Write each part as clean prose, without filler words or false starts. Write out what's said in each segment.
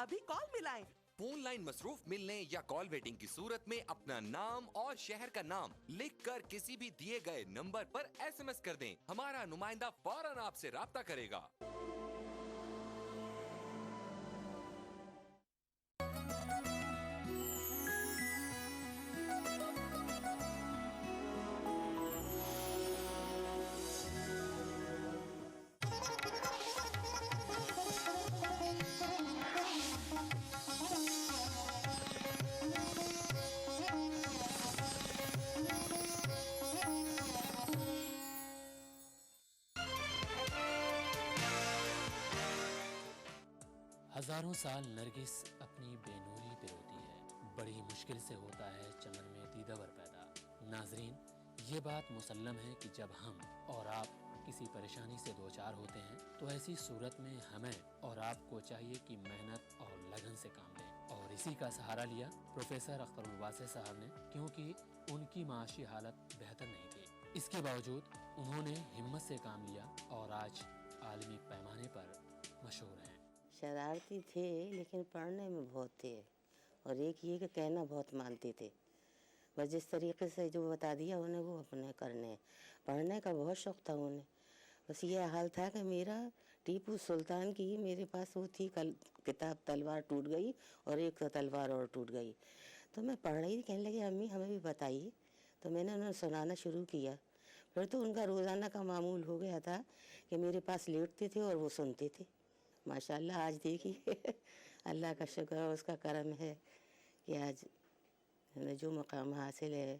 ابھی کال ملائیں۔ Phone line مصروف ملنے یا کال ویٹنگ کی صورت میں اپنا نام اور شہر کا نام لکھ کر کسی بھی دیے گئے نمبر پر SMS کر دیں۔ ہمارا نمائندہ فوراً آپ سے رابطہ کرے گا۔ ہزاروں سال نرگس اپنی بے نوری پہ روتی ہے، بڑی مشکل سے ہوتا ہے چمن میں دیدور پیدا۔ ناظرین، یہ بات مسلم ہے کہ جب ہم اور آپ کسی پریشانی سے دوچار ہوتے ہیں تو ایسی صورت میں ہمیں اور آپ کو چاہیے کہ محنت اور لگن سے کام لیں، اور اسی کا سہارا لیا پروفیسر اختر الواسع صاحب نے، کیونکہ ان کی معاشی حالت بہتر نہیں تھی۔ اس کے باوجود انہوں نے ہمت سے کام لیا اور آج عالمی پیمانے پر مشہور ہیں۔ شرارتی تھے لیکن پڑھنے میں بہت تھے، اور ایک یہ کہ کہنا بہت مانتے تھے، بس جس طریقے سے جو بتا دیا انہیں وہ اپنے کرنے۔ پڑھنے کا بہت شوق تھا انہیں، بس یہ حال تھا کہ میرا ٹیپو سلطان کی میرے پاس وہ تھی کتاب تلوار ٹوٹ گئی اور ایک تلوار اور ٹوٹ گئی، تو میں پڑھ رہی تھی، کہنے لگے امی ہمیں بھی بتائیے، تو میں نے انہیں سنانا شروع کیا۔ پھر تو ان کا روزانہ کا معمول ہو گیا تھا کہ میرے پاس لیٹتے تھے اور وہ سنتے تھے۔ ماشاءاللہ آج دیکھیے اللہ کا شکر اور اس کا کرم ہے کہ آج جو مقام حاصل ہے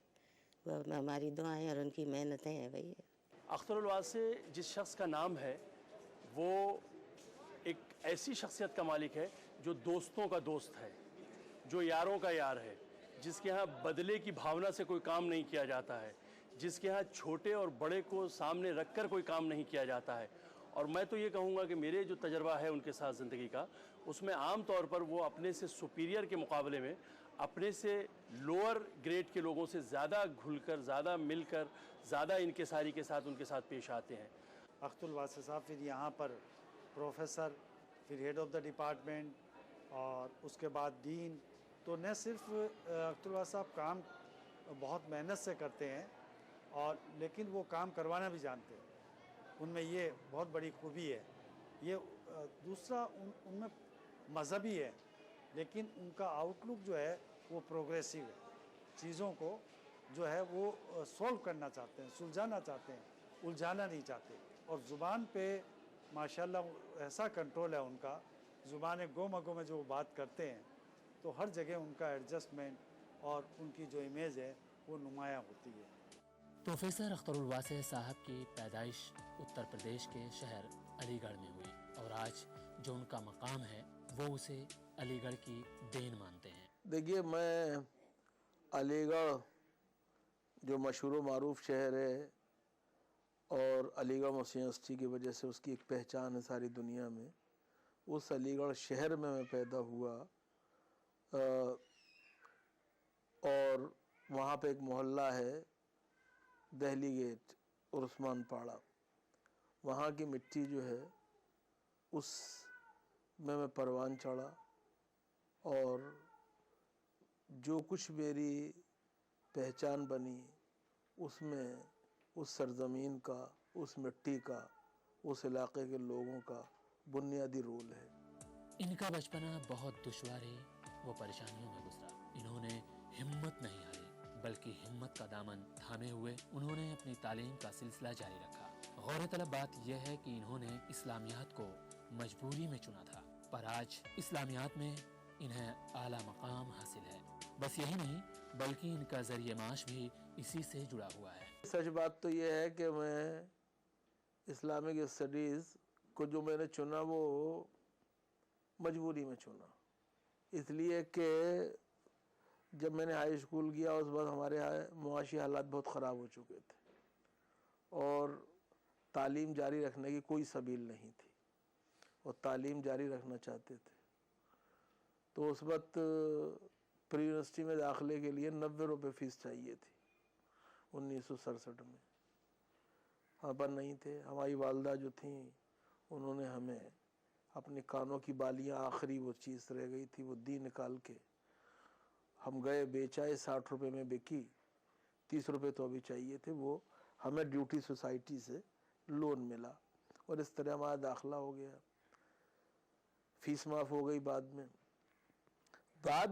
وہ ہماری دعائیں اور ان کی محنتیں ہیں۔ بھائی اختر الواسع جس شخص کا نام ہے وہ ایک ایسی شخصیت کا مالک ہے جو دوستوں کا دوست ہے، جو یاروں کا یار ہے، جس کے ہاں بدلے کی بھاونا سے کوئی کام نہیں کیا جاتا ہے، جس کے ہاں چھوٹے اور بڑے کو سامنے رکھ کر کوئی کام نہیں کیا جاتا ہے۔ اور میں تو یہ کہوں گا کہ میرے جو تجربہ ہے ان کے ساتھ زندگی کا، اس میں عام طور پر وہ اپنے سے سپیریئر کے مقابلے میں اپنے سے لوور گریڈ کے لوگوں سے زیادہ گھل کر، زیادہ مل کر، زیادہ انکساری کے ساتھ ان کے ساتھ پیش آتے ہیں۔ اختر الواسع صاحب پھر یہاں پر پروفیسر، پھر ہیڈ آف دا ڈپارٹمنٹ اور اس کے بعد ڈین، تو نہ صرف اختر الواسع صاحب کام بہت محنت سے کرتے ہیں اور لیکن وہ کام کروانا بھی جانتے ہیں، ان میں یہ بہت بڑی خوبی ہے۔ یہ دوسرا ان میں مذہبی ہے، لیکن ان کا آؤٹ لک جو ہے وہ پروگریسو ہے، چیزوں کو جو ہے وہ سولو کرنا چاہتے ہیں، سلجھانا چاہتے ہیں، الجھانا نہیں چاہتے۔ اور زبان پہ ماشاءاللہ ایسا کنٹرول ہے ان کا، زبان گو مگو میں جو بات کرتے ہیں تو ہر جگہ ان کا ایڈجسٹمنٹ اور ان کی جو امیج ہے وہ نمایاں ہوتی ہے۔ پروفیسر اختر الواسع صاحب کی پیدائش اتر پردیش کے شہر علی گڑھ میں ہوئی، اور آج جو ان کا مقام ہے وہ اسے علی گڑھ کی دین مانتے ہیں۔ دیکھیے، میں علی گڑھ جو مشہور و معروف شہر ہے اور علی گڑھ مسلم یونیورسٹی کی وجہ سے اس کی ایک پہچان ہے ساری دنیا میں، اس علی گڑھ شہر میں پیدا ہوا، اور وہاں پہ ایک محلہ ہے دہلی گیٹ اور عثمان پاڑہ، وہاں کی مٹی جو ہے اس میں پروان چڑھا، اور جو کچھ میری پہچان بنی اس میں اس سرزمین کا، اس مٹی کا، اس علاقے کے لوگوں کا بنیادی رول ہے۔ ان کا بچپنا بہت دشواری و پریشانیوں میں گزرا۔ انہوں نے ہمت نہیں ہاری، بلکہ ہمت کا دامن تھامے ہوئے انہوں نے اپنی تعلیم کا سلسلہ جاری رکھا۔ غور طلب بات یہ ہے کہ انہوں نے اسلامیات کو مجبوری میں چنا تھا، پر آج اسلامیات میں انہیں اعلیٰ مقام حاصل ہے۔ بس یہی نہیں بلکہ ان کا ذریعہ معاش بھی اسی سے جڑا ہوا ہے۔ سچ بات تو یہ ہے کہ میں اسلامک اسٹڈیز کو جو میں نے چنا وہ مجبوری میں چنا، اس لیے کہ جب میں نے ہائی اسکول کیا اس وقت ہمارے معاشی حالات بہت خراب ہو چکے تھے اور تعلیم جاری رکھنے کی کوئی سبیل نہیں تھی، اور تعلیم جاری رکھنا چاہتے تھے تو اس وقت پری یونیورسٹی میں داخلے کے لیے 90 روپے فیس چاہیے تھی 1967 میں۔ ہم پر نہیں تھے، ہماری والدہ جو تھیں انہوں نے ہمیں اپنے کانوں کی بالیاں آخری وہ چیز رہ گئی تھی، وہ دی نکال کے ہم گئے، بیچائے، 60 روپے میں بکی، 30 روپے تو ابھی چاہیے تھے، وہ ہمیں ڈیوٹی سوسائٹی سے لون ملا اور اس طرح ہمارا داخلہ ہو گیا، فیس معاف ہو گئی۔ بعد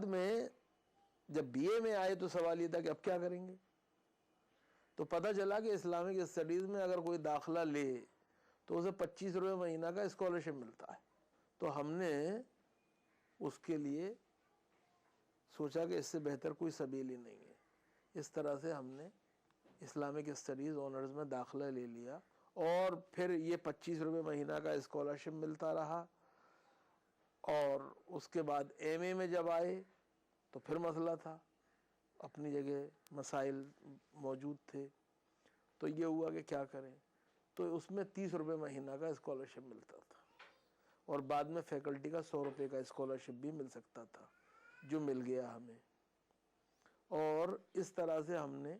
میں جب بی اے میں آئے تو سوال یہ تھا کہ اب کیا کریں گے، تو پتہ چلا کہ اسلامک اسٹڈیز میں اگر کوئی داخلہ لے تو اسے 25 روپے مہینہ کا اسکالرشپ ملتا ہے، تو ہم نے اس کے لیے سوچا کہ اس سے بہتر کوئی سبیل ہی نہیں ہے، اس طرح سے ہم نے اسلامک اسٹڈیز آنرز میں داخلہ لے لیا، اور پھر یہ 25 روپے مہینہ کا اسکالرشپ ملتا رہا، اور اس کے بعد ایم اے میں جب آئے تو پھر مسئلہ تھا، اپنی جگہ مسائل موجود تھے، تو یہ ہوا کہ کیا کریں، تو اس میں 30 روپے مہینہ کا اسکالرشپ ملتا تھا، اور بعد میں فیکلٹی کا 100 روپے کا اسکالرشپ بھی مل سکتا تھا، جو مل گیا ہمیں، اور اس طرح سے ہم نے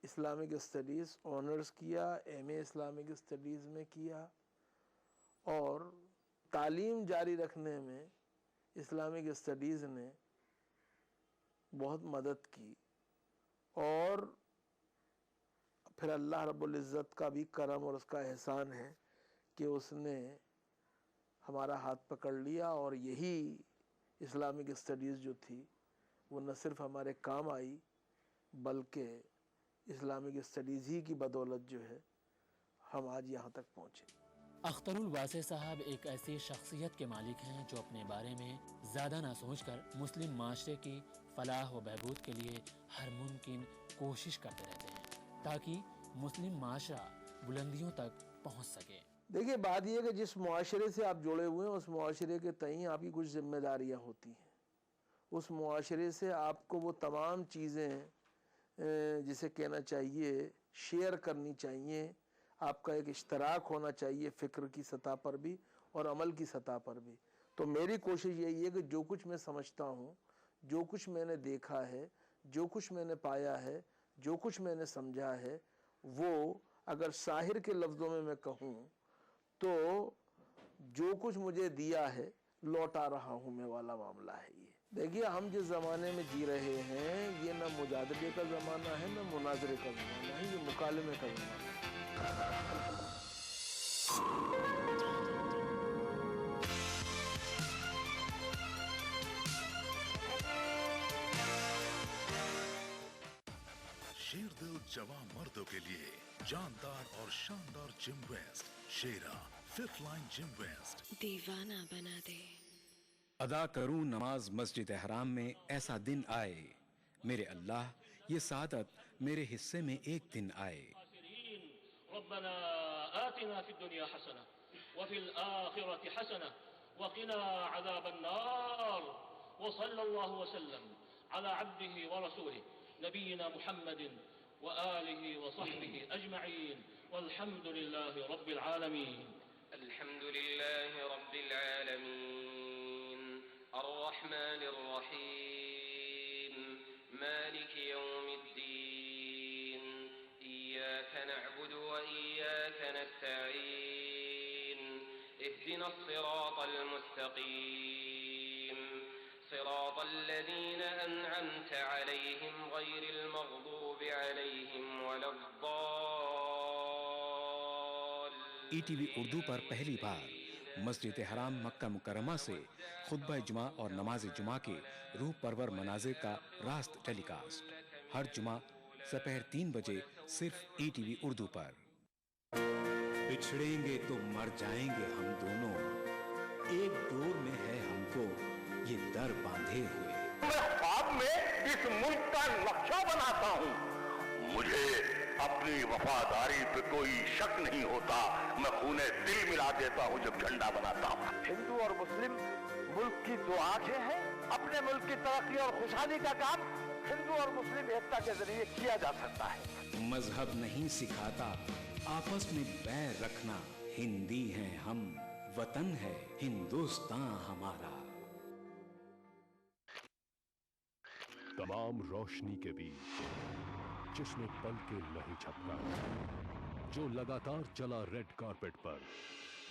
اسلامک اسٹڈیز آنرز کیا، ایم اے اسلامک اسٹڈیز میں کیا، اور تعلیم جاری رکھنے میں اسلامک اسٹڈیز نے بہت مدد کی، اور پھر اللہ رب العزت کا بھی کرم اور اس کا احسان ہے کہ اس نے ہمارا ہاتھ پکڑ لیا، اور یہی اسلامک اسٹڈیز جو تھی وہ نہ صرف ہمارے کام آئی بلکہ اسلامک اسٹڈیز ہی کی بدولت جو ہے ہم آج یہاں تک پہنچے۔ اختر الواسع صاحب ایک ایسی شخصیت کے مالک ہیں جو اپنے بارے میں زیادہ نہ سوچ کر مسلم معاشرے کی فلاح و بہبود کے لیے ہر ممکن کوشش کرتے رہتے ہیں تاکہ مسلم معاشرہ بلندیوں تک پہنچ سکے۔ دیکھیے بات یہ ہے کہ جس معاشرے سے آپ جڑے ہوئے ہیں اس معاشرے کے تئیں آپ کی کچھ ذمہ داریاں ہوتی ہیں، اس معاشرے سے آپ کو وہ تمام چیزیں جسے کہنا چاہیے شیئر کرنی چاہیے، آپ کا ایک اشتراک ہونا چاہیے فکر کی سطح پر بھی اور عمل کی سطح پر بھی۔ تو میری کوشش یہی ہے کہ جو کچھ میں سمجھتا ہوں، جو کچھ میں نے دیکھا ہے، جو کچھ میں نے پایا ہے، جو کچھ میں نے سمجھا ہے، وہ اگر ساحر کے لفظوں میں کہوں تو جو کچھ مجھے دیا ہے لوٹا رہا ہوں میں والا معاملہ ہے یہ۔ دیکھیے ہم جس زمانے میں جی رہے ہیں یہ نہ مجادلے کا زمانہ ہے نہ مناظرے کا زمانہ ہے، یہ مکالمے کا زمانہ ہے۔ شیر دل جوان مردوں کے لیے جاندار اور شاندار جم ویسٹ، شیرا 5th لائن جم ویسٹ دیوانہ بنا دے۔ ادا کروں نماز مسجد حرام میں ایسا دن آئے، میرے اللہ یہ سعادت میرے حصے میں ایک دن آئے۔ ربنا آتنا في الدنيا حسنة وفي الآخرة حسنة وقنا عذاب النار، وصلى الله وسلم على عبده ورسوله نبينا محمد وآله وصحبه أجمعين، والحمد لله رب العالمين۔ الحمد لله رب العالمين الرحمن الرحيم مالك يوم الدين، إياك نعبد وإياك نستعين، اهدنا الصراط المستقيم صراط الذين أنعمت عليهم غير المغضوب عليهم ولا الضالين۔ ای ٹی وی اردو پر پہلی بار مسجد حرام مکہ مکرمہ سے خطبہ جمعہ اور نماز جمعہ کے روح پرور مناظر کا راست ٹیلی کاسٹ، ہر جمعہ سپہر 3 بجے صرف ای ٹی وی اردو پر۔ بچھڑیں گے تو مر جائیں گے ہم دونوں، ایک ڈور میں ہے ہم کو یہ در باندھے ہوئے۔ میں خواب میں اس ملک کا نقشہ بناتا ہوں، مجھے اپنی وفاداری پہ کوئی شک نہیں ہوتا، میں خونے دل ملا دیتا ہوں جب جھنڈا بناتا ہوں۔ ہندو اور مسلم ملک کی 2 آنکھیں ہیں، اپنے ملک کی ترقی اور خوشحالی کا کام ہندو اور مسلم ایکتا کے ذریعے کیا جا سکتا ہے۔ مذہب نہیں سکھاتا آپس میں بیر رکھنا، ہندی ہیں ہم، وطن ہے ہندوستان ہمارا۔ تمام روشنی کے بیچ جس نے پل کے نہیں جھپکا، جو لگاتار چلا ریڈ کارپٹ پر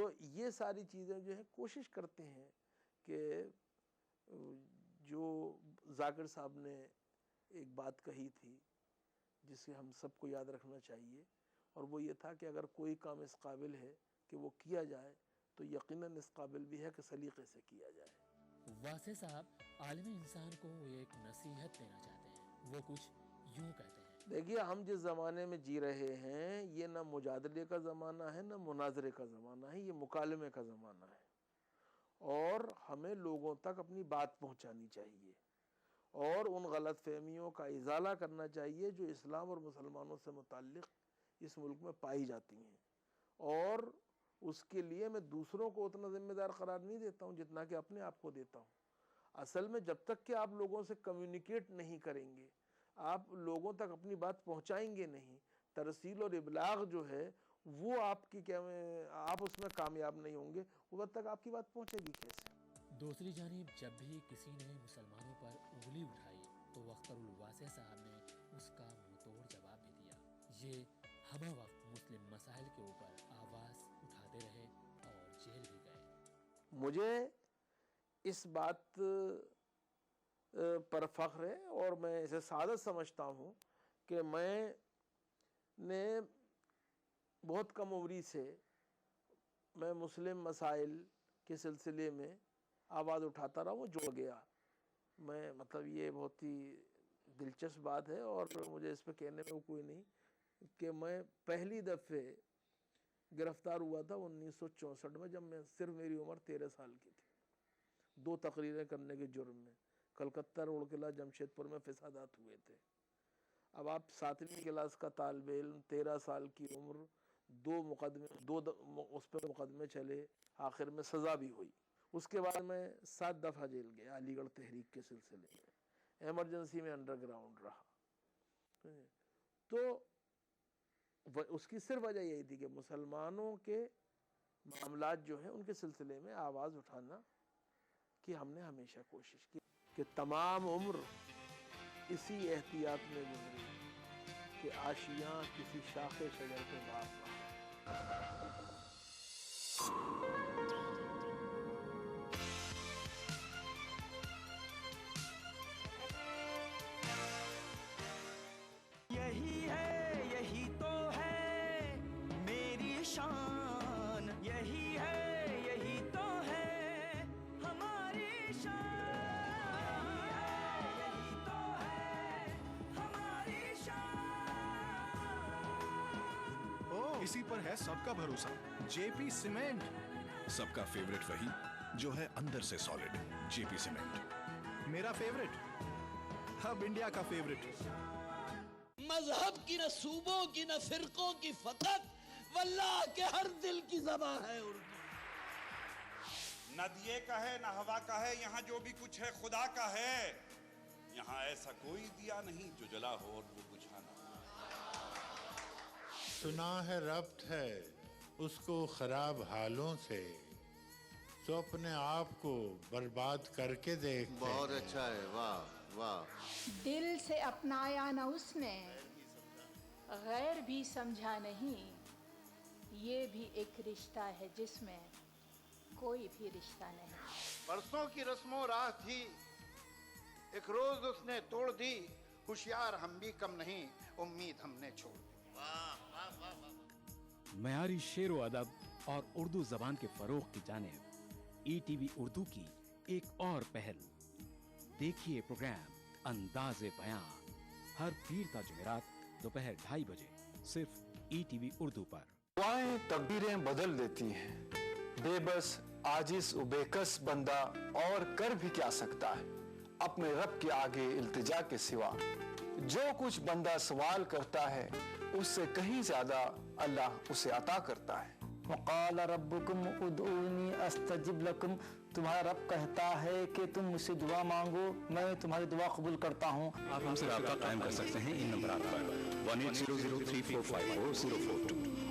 تو یہ ساری چیزیں جو ہیں کوشش کرتے ہیں کہ جو ذاکر صاحب نے ایک بات کہی تھی جسے ہم سب کو یاد رکھنا چاہیے، اور وہ یہ تھا کہ اگر کوئی کام اس قابل ہے کہ وہ کیا جائے تو یقیناً اس قابل بھی ہے کہ سلیقے سے کیا جائے۔ واسع صاحب عالمی انسان کو ایک نصیحت دینا چاہتے ہیں، وہ کچھ یوں کہتے ہیں۔ دیکھیے ہم جس زمانے میں جی رہے ہیں یہ نہ مجادلے کا زمانہ ہے نہ مناظرے کا زمانہ ہے، یہ مکالمے کا زمانہ ہے، اور ہمیں لوگوں تک اپنی بات پہنچانی چاہیے اور ان غلط فہمیوں کا ازالہ کرنا چاہیے جو اسلام اور مسلمانوں سے متعلق اس ملک میں پائی جاتی ہیں، اور اس کے لیے میں دوسروں کو اتنا ذمہ دار قرار نہیں دیتا ہوں جتنا کہ اپنے آپ کو دیتا ہوں۔ اصل میں جب تک کہ آپ لوگوں سے کمیونیکیٹ نہیں کریں گے، آپ لوگوں تک اپنی بات پہنچائیں گے نہیں، ترسیل اور ابلاغ جو ہے وہ آپ اس میں کامیاب نہیں ہوں گے، اس وقت تک آپ کی بات پہنچے گی کیسے؟ دوسری جانب جب بھی کسی نے مسلمانوں پر انگلی اٹھائی تو اختر الواسع صاحب نے اس کا منہ توڑ جواب بھی دیا۔ یہ ہمہ وقت مسلم مسائل کے اوپر آواز اٹھاتے رہے اور جیل بھی گئے۔ مجھے اس بات پر فخر ہے اور میں اسے سعادت سمجھتا ہوں کہ میں نے بہت کم عمری سے میں مسلم مسائل کے سلسلے میں آواز اٹھاتا رہا ہوں، جڑ گیا۔ میں مطلب یہ بہت ہی دلچسپ بات ہے اور مجھے اس پہ کہنے میں کوئی نہیں کہ میں پہلی دفعہ گرفتار ہوا تھا 1964 میں، جب صرف میری عمر 13 سال کی تھی، 2 تقریریں کرنے کے جرم میں۔ کلکتہ روڈ قلعہ جمشید پور میں فسادات ہوئے تھے۔ اب آپ 7ویں کلاس کا طالب علم، 13 سال کی عمر، 2 اس پہ مقدمے چلے، آخر میں سزا بھی ہوئی۔ اس کے بعد میں 7 دفعہ جیل گیا علی گڑھ تحریک کے سلسلے میں، ایمرجنسی میں انڈر گراؤنڈ رہا۔ تو اس کی صرف وجہ یہی تھی کہ مسلمانوں کے معاملات جو ہیں ان کے سلسلے میں آواز اٹھانا کہ ہم نے ہمیشہ کوشش کی کہ تمام عمر اسی احتیاط میں گزری کہ آشیاں کسی شاخ شجر پہ باغ نہ ہو۔ یہی ہے، یہی تو ہے میری شان، یہی ہے، یہی تو ہے ہماری شان، یہی تو ہے ہماری شان۔ اسی پر ہے سب کا بھروسہ، جے پی سیمنٹ، سب کا فیوریٹ وہی جو ہے اندر سے سالڈ، جے پی سیمنٹ۔ میرا فیوریٹ، اب انڈیا کا فیوریٹ۔ مذہب کی نہ صوبوں کی نہ فرقوں کی فقط، واللہ کے ہر دل کی زبان ہے اردو۔ نہ دیے کا ہے نہ ہوا کا ہے، یہاں جو بھی کچھ ہے خدا کا ہے۔ یہاں ایسا کوئی دیا نہیں جو جلا ہو اور وہ بجھا نہ ہو۔ سنا ہے ربط ہے اس کو خراب حالوں سے، تو اپنے آپ کو برباد کر کے دیکھتے۔ بہت اچھا ہے، واہ واہ۔ دل سے اپنایا نہ اس نے، غیر بھی سمجھا نہیں، یہ بھی ایک رشتہ ہے جس میں کوئی بھی رشتہ نہیں۔ برسوں کی رسم و راہ تھی، ایک روز اس نے توڑ دی، ہوشیار ہم بھی کم نہیں، امید ہم نے چھوڑ دی۔ معیاری شعر و ادب اور اردو زبان کے فروغ کی جانب ای ٹی وی اردو کی ایک اور پہل، دیکھیے پروگرام انداز بیان ہر پیر تا جمعرات دوپہر 2:30 بجے صرف ای ٹی وی اردو پر۔ دعائیں تقدیریں بدل دیتی ہیں، بے بس عاجز و بے کس بندہ اور کر بھی کیا سکتا ہے اپنے رب کے آگے التجا کے سوا۔ جو کچھ بندہ سوال کرتا ہے اس سے کہیں زیادہ اللہ اسے عطا کرتا ہے۔ وقال ربکم ادعونی استجب لکم، تمہارا رب کہتا ہے کہ تم مجھ سے دعا مانگو میں تمہاری دعا قبول کرتا ہوں۔ آپ ہم سے رابطہ قائم کر سکتے ہیں ان نمبرات پر 180034544042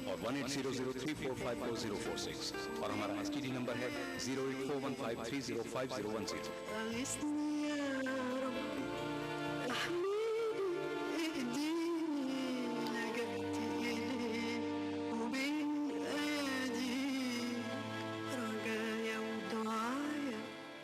اور 180034544046 اور ہمارا ایس ٹی ڈی نمبر ہے 08415305010۔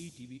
ETV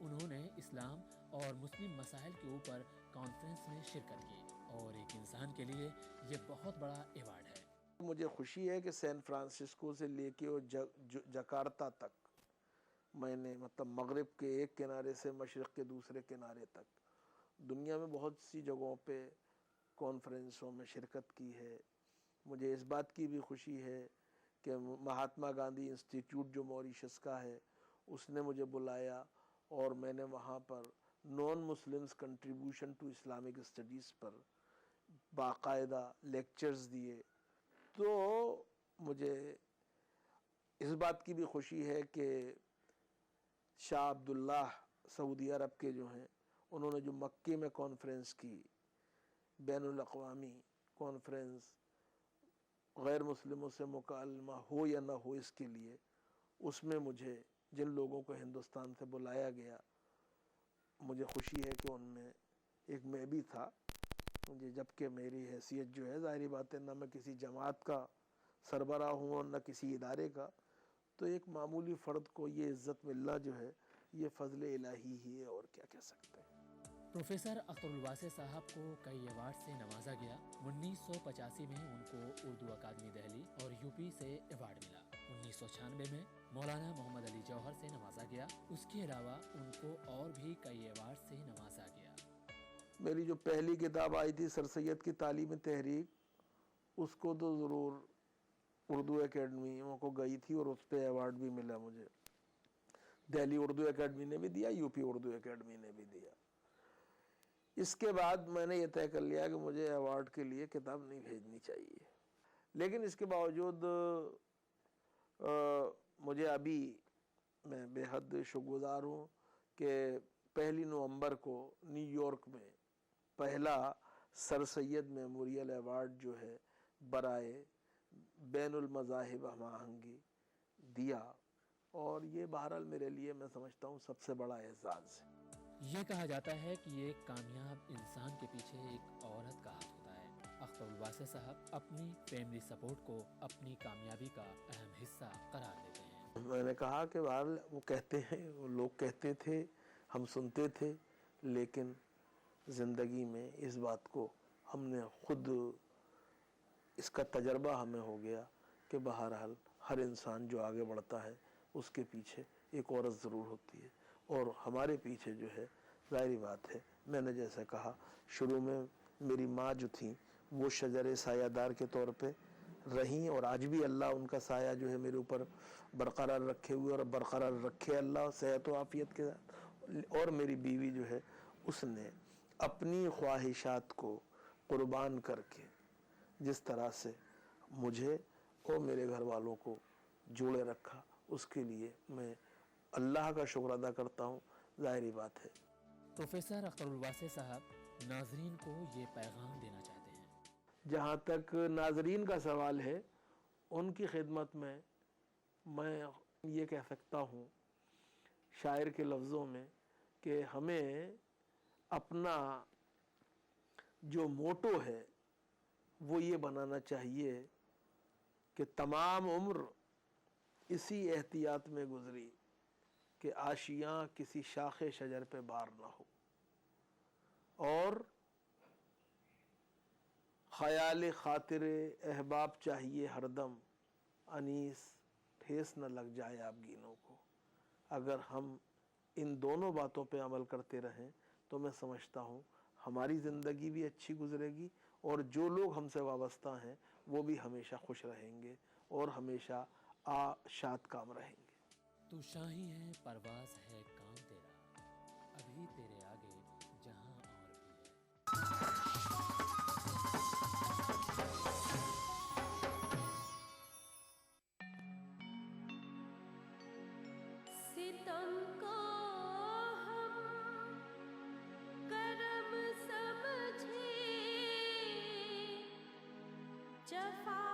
انہوں نے اسلام اور مسلم مسائل کے اوپر کانفرنس میں شرکت کی اور ایک انسان کے لیے یہ بہت بڑا ایوارڈ ہے۔ مجھے خوشی ہے کہ سین فرانسسکو سے لے کے جکارتا تک میں نے مطلب مغرب کے ایک کنارے سے مشرق کے دوسرے کنارے تک دنیا میں بہت سی جگہوں پہ کانفرنسوں میں شرکت کی ہے۔ مجھے اس بات کی بھی خوشی ہے کہ مہاتما گاندھی انسٹیٹیوٹ جو موریشس کا ہے اس نے مجھے بلایا اور میں نے وہاں پر non Muslims contribution to Islamic studies پر باقاعدہ لیکچرز دیے۔ تو مجھے اس بات کی بھی خوشی ہے کہ شاہ عبداللہ سعودی عرب کے جو ہیں انہوں نے جو مکے میں کانفرنس کی، بین الاقوامی کانفرنس غیر مسلموں سے مکالمہ ہو یا نہ ہو اس کے لیے، اس میں مجھے جن لوگوں کو ہندوستان سے بلایا گیا مجھے خوشی ہے کہ ان میں ایک میں بھی تھا، جبکہ میری حیثیت جو ہے ظاہری بات ہے نہ میں کسی جماعت کا سربراہ ہوں اور نہ کسی ادارے کا، تو ایک معمولی فرد کو یہ عزت ملنا جو ہے یہ فضل الہی ہی ہے، اور کیا کہہ سکتے ہیں۔ پروفیسر اختر الواسع صاحب کو کئی ایوارڈ سے نوازا گیا۔ 1985 میں ان کو اردو اکادمی دہلی اور یوپی سے ایوارڈ ملا۔ 1996 میں مولانا محمد علی جوہر سے نوازا گیا۔ اس کے علاوہ ان کو اور بھی کئی ایوارڈ سے نوازا گیا۔ میری جو پہلی کتاب آئی تھی سر سید کی تعلیمی تحریک، اس کو تو ضرور اردو اکیڈمی کو گئی تھی اور اس پہ ایوارڈ بھی ملا مجھے۔ دہلی اردو اکیڈمی نے بھی دیا، یوپی اردو اکیڈمی نے بھی دیا۔ اس کے بعد میں نے یہ طے کر لیا کہ مجھے ایوارڈ کے لیے کتاب نہیں بھیجنی چاہیے، لیکن اس کے باوجود مجھے ابھی میں بے حد شکرگزار ہوں کہ 1 نومبر کو نیو یارک میں پہلا سر سید میموریل ایوارڈ جو ہے برائے بین المذاہب ہم آہنگی دیا، اور یہ بہرحال میرے لیے میں سمجھتا ہوں سب سے بڑا اعزاز ہے۔ یہ کہا جاتا ہے کہ ایک کامیاب انسان کے پیچھے ایک عورت کا ہاتھ ہوتا ہے۔ اختر الواسع صاحب اپنی فیملی سپورٹ کو اپنی کامیابی کا اہم حصہ قرار دیتے ہیں۔ میں نے کہا کہ بہرحال وہ کہتے ہیں، وہ لوگ کہتے تھے، ہم سنتے تھے، لیکن زندگی میں اس بات کو ہم نے خود اس کا تجربہ ہمیں ہو گیا کہ بہرحال ہر انسان جو آگے بڑھتا ہے اس کے پیچھے ایک عورت ضرور ہوتی ہے، اور ہمارے پیچھے جو ہے ظاہری بات ہے، میں نے جیسے کہا شروع میں میری ماں جو تھیں وہ شجر سایہ دار کے طور پہ رہیں، اور آج بھی اللہ ان کا سایہ جو ہے میرے اوپر برقرار رکھے ہوئے، اور برقرار رکھے اللہ صحت و عافیت کے ساتھ۔ اور میری بیوی جو ہے اس نے اپنی خواہشات کو قربان کر کے جس طرح سے مجھے اور میرے گھر والوں کو جوڑے رکھا، اس کے لیے میں اللہ کا شکر ادا کرتا ہوں۔ ظاہری بات ہے پروفیسر اختر الواسع صاحب ناظرین کو یہ پیغام دینا چاہتے ہیں۔ جہاں تک ناظرین کا سوال ہے، ان کی خدمت میں یہ کہہ سکتا ہوں شاعر کے لفظوں میں کہ ہمیں اپنا جو موٹو ہے وہ یہ بنانا چاہیے کہ تمام عمر اسی احتیاط میں گزری کہ آشیاں کسی شاخ شجر پہ بار نہ ہو، اور خیال خاطر احباب چاہیے ہر دم، انیس ٹھیس نہ لگ جائے آبگینوں کو۔ اگر ہم ان دونوں باتوں پہ عمل کرتے رہیں تو میں سمجھتا ہوں ہماری زندگی بھی اچھی گزرے گی، اور جو لوگ ہم سے وابستہ ہیں وہ بھی ہمیشہ خوش رہیں گے اور ہمیشہ شاد کام رہیں گے۔ تو شاہی ہے پرواز ہے کام تیرا، ابھی تیرے آگے جہاں اور بھی ہے۔ ستم کو ہم کرم سمجھے، جفا